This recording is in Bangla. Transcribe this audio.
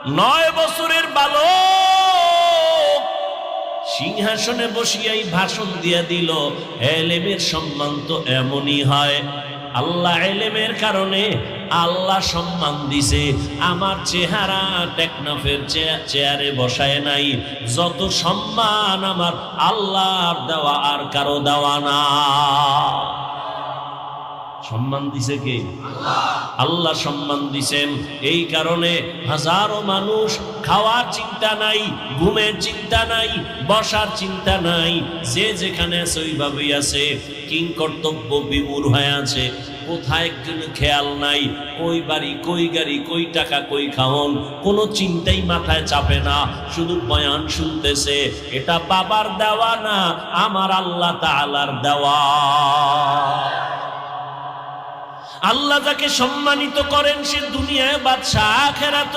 9 বছরের বালক সিংহাসনে বসিয়াই ভাষণ দিয়া দিল, এলেমের সম্মান তো এমনই হয়। আল্লাহ এলেমের কারণে আল্লাহ সম্মান দিছে। আমার চেহারা টেকনাফের চেয়ারে বসায় নাই। যত সম্মান আমার আল্লাহর দেওয়া, আর কারো দেওয়া না। সম্মান দিছে কে? আল্লাহ সম্মান দিছেন। এই কারণে হাজারো মানুষ খাওয়ার চিন্তা নাই, ঘুমের চিন্তা নাই, বসার চিন্তা নাই, যে যেখানে আছে ওইভাবেই আছে, কিং কর্তব্য বিমূঢ় হয়ে আছে। কোথায় কোনো খেয়াল নাই, কই বাড়ি, কই গাড়ি, কই টাকা, কই খাওন, কোনো চিন্তাই মাথায় চাপে না, শুধু বয়ান শুনতেছে। এটা বাবার দেওয়া না, আমার আল্লাহ তাআলার দেওয়া। আল্লাহ যাকে সম্মানিত করেন সে দুনিয়ায় বাদশা, আখিরাতে